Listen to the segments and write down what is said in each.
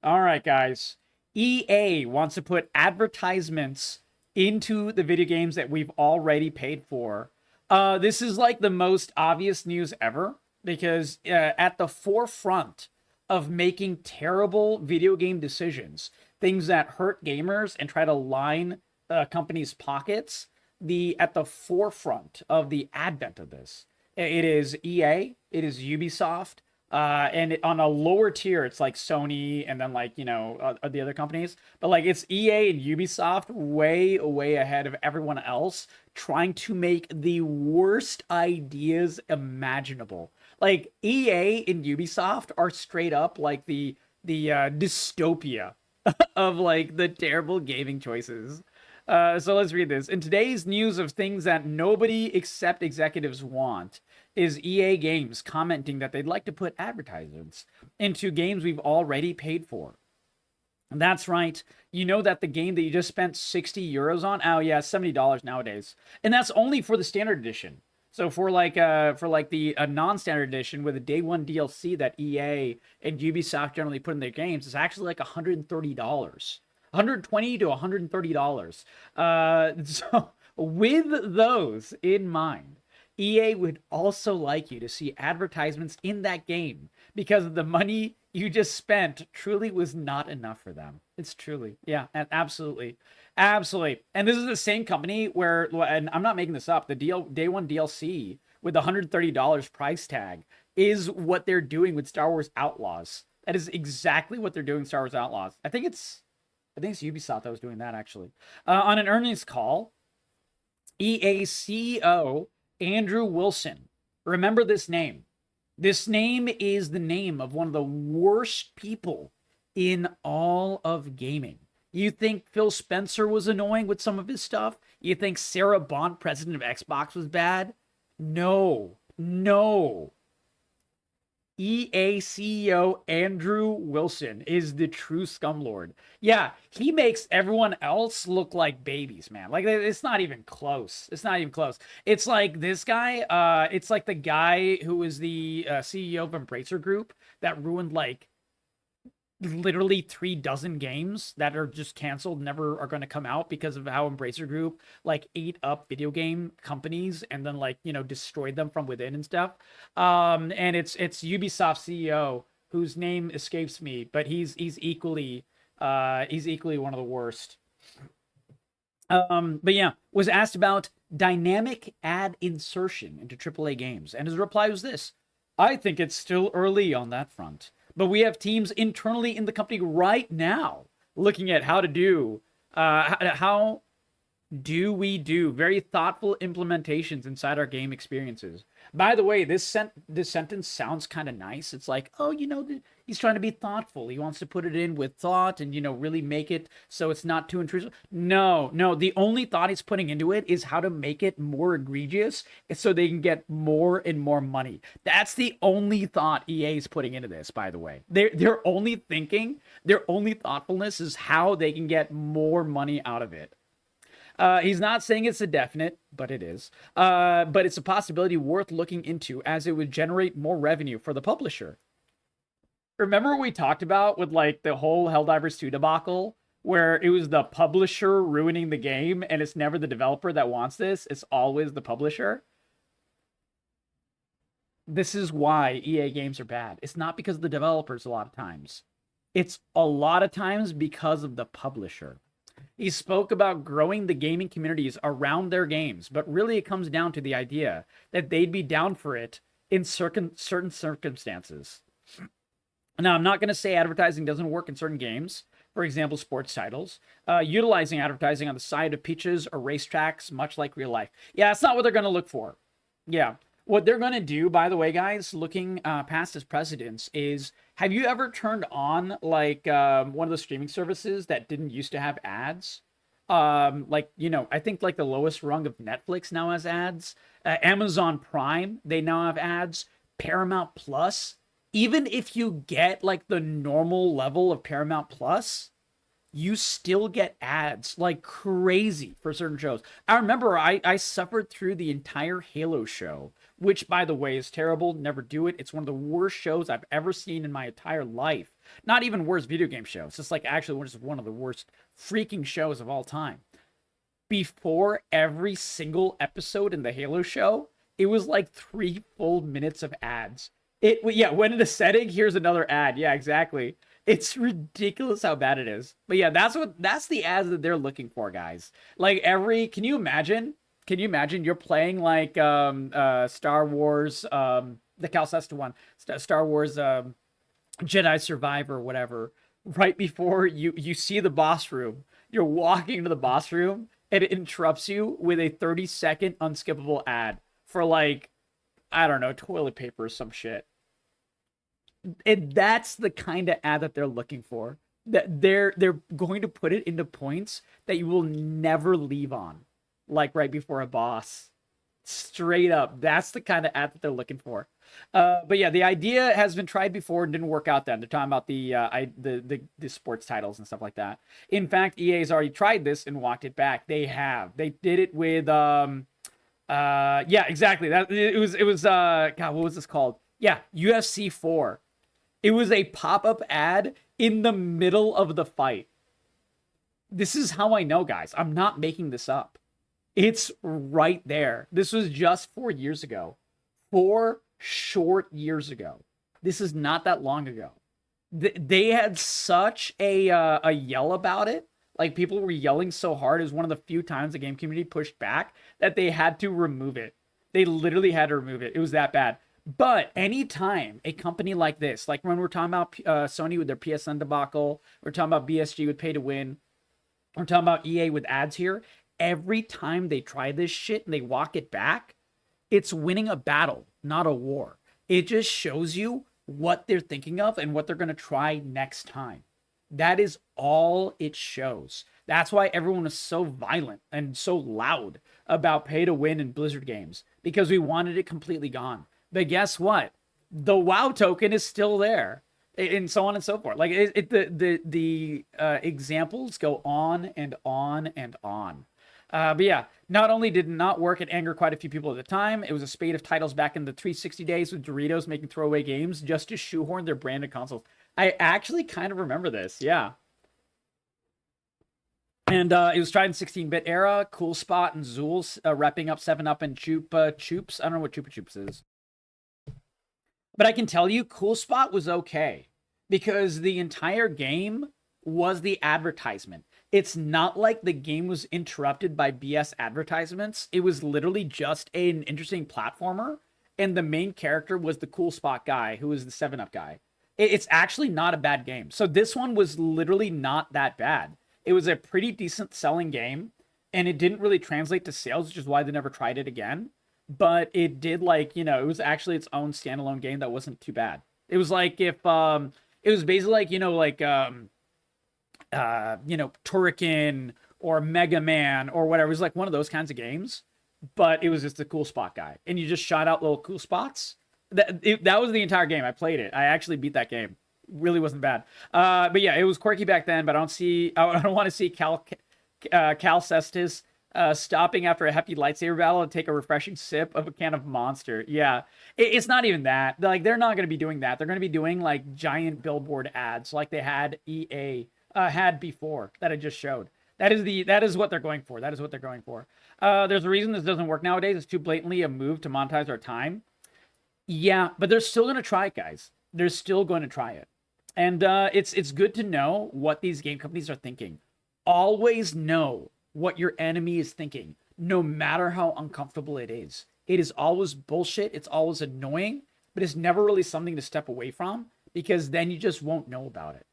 All right, guys. EA wants to put advertisements into the video games that we've already paid for. This is like the most obvious news ever because at the forefront of making terrible video game decisions, things that hurt gamers and try to line companies' pockets, at the forefront of the advent of this, it is EA, it is Ubisoft, and on a lower tier, it's like Sony and then like, the other companies. But like it's EA and Ubisoft way, way ahead of everyone else trying to make the worst ideas imaginable. Like EA and Ubisoft are straight up like the dystopia of like the terrible gaming choices. So let's read this. In today's news of things that nobody except executives want, is EA Games commenting that they'd like to put advertisements into games we've already paid for. And that's right. You know that the game that you just spent 60 euros on, oh yeah, $70 nowadays. And that's only for the standard edition. So for the non-standard edition with a day one DLC that EA and Ubisoft generally put in their games, it's actually like $130. $120 to $130. So with those in mind, EA would also like you to see advertisements in that game because the money you just spent truly was not enough for them. It's truly, yeah, absolutely, absolutely. And this is the same company where, and I'm not making this up, the day one DLC with the $130 price tag is what they're doing with Star Wars Outlaws. That is exactly what they're doing with Star Wars Outlaws. I think it's Ubisoft that was doing that, actually. On an earnings call, EA CEO Andrew Wilson. Remember this name. This name is the name of one of the worst people in all of gaming. You think Phil Spencer was annoying with some of his stuff? You think Sarah Bond, president of Xbox, was bad? No. No. EA CEO Andrew Wilson is the true scumlord. Yeah, he makes everyone else look like babies, man. Like it's not even close. It's not even close. It's like this guy. It's like the guy who was the CEO of Embracer Group that ruined like literally 3 dozen games that are just canceled, never are going to come out because of how Embracer Group like ate up video game companies and then like destroyed them from within and stuff. And it's Ubisoft CEO whose name escapes me, but he's equally one of the worst. But yeah, was asked about dynamic ad insertion into AAA games, and his reply was this: I think it's still early on that front. But we have teams internally in the company right now looking at how do we do very thoughtful implementations inside our game experiences. By the way, this sentence sounds kind of nice. It's like, oh, he's trying to be thoughtful. He wants to put it in with thought and, really make it so it's not too intrusive. No. The only thought he's putting into it is how to make it more egregious so they can get more and more money. That's the only thought EA is putting into this, by the way. Their only thoughtfulness is how they can get more money out of it. He's not saying it's a definite, but it is. But it's a possibility worth looking into as it would generate more revenue for the publisher. Remember what we talked about with like the whole Helldivers 2 debacle, where it was the publisher ruining the game and it's never the developer that wants this, it's always the publisher? This is why EA games are bad. It's not because of the developers a lot of times. It's a lot of times because of the publisher. He spoke about growing the gaming communities around their games, but really it comes down to the idea that they'd be down for it in certain circumstances. Now, I'm not going to say advertising doesn't work in certain games, for example, sports titles, utilizing advertising on the side of pitches or racetracks, much like real life. Yeah, that's not what they're going to look for. Yeah. What they're going to do, by the way, guys, looking past this precedence, is have you ever turned on like one of the streaming services that didn't used to have ads? I think like the lowest rung of Netflix now has ads. Amazon Prime, they now have ads. Paramount Plus, even if you get like the normal level of Paramount Plus, you still get ads like crazy for certain shows. I remember I suffered through the entire Halo show, which, by the way, is terrible. Never do it. It's one of the worst shows I've ever seen in my entire life. Not even worst video game show. It's just like actually just one of the worst freaking shows of all time. Before every single episode in the Halo show, it was like 3 full minutes of ads. Yeah, went into setting, here's another ad. Yeah, exactly. It's ridiculous how bad it is. But yeah, that's the ads that they're looking for, guys. Like can you imagine? Can you imagine you're playing like Star Wars the Cal Kestis one, Star Wars Jedi Survivor or whatever, right before you see the boss room. You're walking into the boss room and it interrupts you with a 30-second unskippable ad for like, I don't know, toilet paper or some shit. And that's the kind of ad that they're looking for. That they're going to put it into points that you will never leave on, like right before a boss. Straight up, that's the kind of ad that they're looking for. But yeah, the idea has been tried before and didn't work out. Then they're talking about the sports titles and stuff like that. In fact, EA has already tried this and walked it back. They have. They did it with yeah, exactly. That it was God, what was this called? Yeah, UFC 4. It was a pop-up ad in the middle of the fight. This is how I know, guys. I'm not making this up. It's right there. This was just 4 years ago. 4 short years ago. This is not that long ago. They had such a yell about it. Like, people were yelling so hard. It was one of the few times the game community pushed back that they had to remove it. They literally had to remove it. It was that bad. But anytime a company like this, like when we're talking about Sony with their PSN debacle, we're talking about BSG with pay to win, we're talking about EA with ads here, every time they try this shit and they walk it back, it's winning a battle, not a war. It just shows you what they're thinking of and what they're going to try next time. That is all it shows. That's why everyone is so violent and so loud about pay to win in Blizzard games, because we wanted it completely gone. But guess what? The WoW token is still there, and so on and so forth. Like the examples go on and on and on. But yeah, not only did it not work, it angered quite a few people at the time. It was a spate of titles back in the 360 days with Doritos making throwaway games just to shoehorn their branded consoles. I actually kind of remember this, yeah. And it was tried in 16-bit era. Cool Spot and Zool's repping up 7-Up and Chupa Chups. I don't know what Chupa Chups is. But I can tell you, Cool Spot was okay, because the entire game was the advertisement. It's not like the game was interrupted by BS advertisements. It was literally just an interesting platformer, and the main character was the Cool Spot guy, who was the 7-Up guy. It's actually not a bad game. So this one was literally not that bad. It was a pretty decent selling game, and it didn't really translate to sales, which is why they never tried it again. But it did, like, you know, it was actually its own standalone game that wasn't too bad. It was like if it was basically like, you know, like Turrican or Mega Man or whatever. It was like one of those kinds of games, but it was just a Cool Spot guy, and you just shot out little cool spots. That was the entire game. I played it. I actually beat that game. Really wasn't bad. But yeah, it was quirky back then. But I don't want to see Cal Kestis stopping after a hefty lightsaber battle and take a refreshing sip of a can of Monster. Yeah, it's not even that. Like, they're not going to be doing that. They're going to be doing like giant billboard ads like they had EA had before that I just showed. That is what they're going for. That is what they're going for. There's a reason this doesn't work nowadays. It's too blatantly a move to monetize our time. Yeah, but they're still going to try it, guys. They're still going to try it. And it's good to know what these game companies are thinking. Always know what your enemy is thinking, no matter how uncomfortable it is. It is always bullshit. It's always annoying, but it's never really something to step away from, because then you just won't know about it.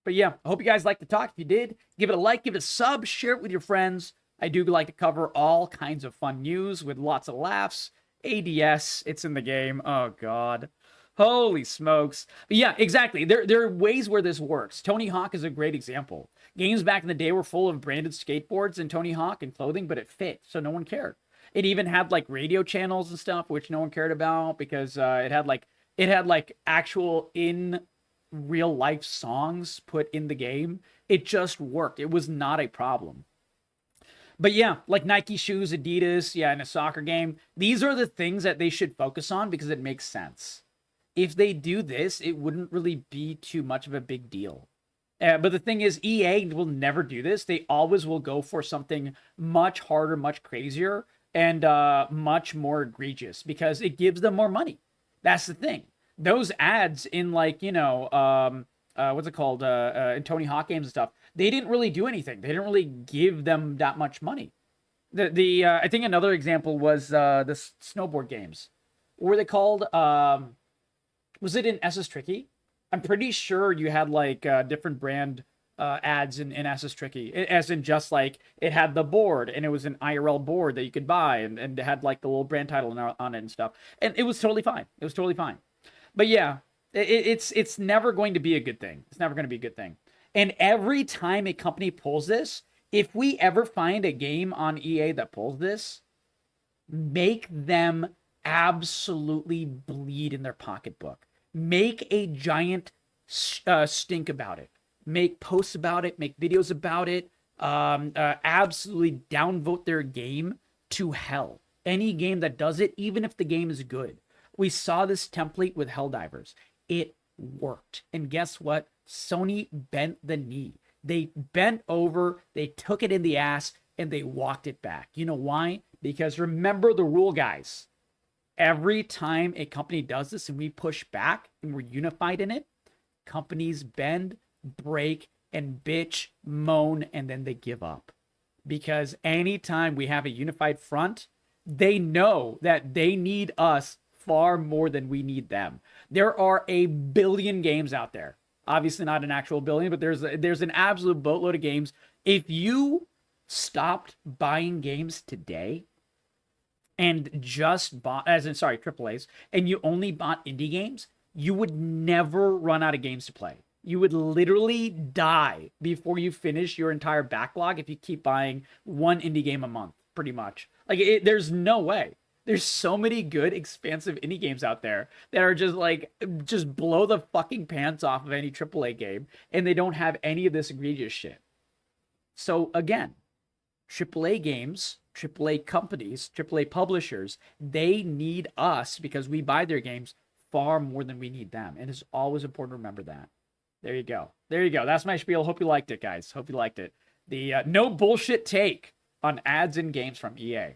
But yeah, I hope you guys liked the talk. If you did, give it a like, give it a sub, share it with your friends. I do like to cover all kinds of fun news with lots of laughs. ADS, it's in the game. Oh, God. Holy smokes. But yeah, exactly. There are ways where this works. Tony Hawk is a great example. Games back in the day were full of branded skateboards and Tony Hawk and clothing, but it fit, so no one cared. It even had like radio channels and stuff, which no one cared about, because it had like actual in real life songs put in the game. It just worked. It was not a problem. But yeah, like Nike shoes, Adidas, yeah, in a soccer game. These are the things that they should focus on, because it makes sense. if they do this, it wouldn't really be too much of a big deal. But the thing is, EA will never do this. They always will go for something much harder, much crazier, and much more egregious because it gives them more money. That's the thing. Those ads in like, what's it called? In Tony Hawk games and stuff, they didn't really do anything. They didn't really give them that much money. I think another example was the snowboard games. What were they called? Was it in SS Tricky? I'm pretty sure you had like different brand ads in SS Tricky, as in just like it had the board and it was an IRL board that you could buy and it had like the little brand title on it and stuff. And it was totally fine. It was totally fine. But yeah, it's never going to be a good thing. It's never going to be a good thing. And every time a company pulls this, if we ever find a game on EA that pulls this, make them absolutely bleed in their pocketbook. Make a giant stink about it. Make posts about it. Make videos about it. Absolutely downvote their game to hell. Any game that does it, even if the game is good. We saw this template with Helldivers. It worked. And guess what? Sony bent the knee. They bent over, they took it in the ass, and they walked it back. You know why? Because remember the rule, guys. Every time a company does this and we push back and we're unified in it, companies bend, break, and bitch, moan, and then they give up. Because anytime we have a unified front, they know that they need us far more than we need them. There are a billion games out there. Obviously not an actual billion, but there's an absolute boatload of games. If you stopped buying games today and just bought, AAAs, and you only bought indie games, you would never run out of games to play. You would literally die before you finish your entire backlog if you keep buying one indie game a month, pretty much. Like, there's no way. There's so many good, expansive indie games out there that are just blow the fucking pants off of any AAA game, and they don't have any of this egregious shit. So again, AAA games, AAA companies, AAA publishers, they need us because we buy their games far more than we need them. And it's always important to remember that. There you go. There you go. That's my spiel. Hope you liked it, guys. Hope you liked it. The no bullshit take on ads in games from EA.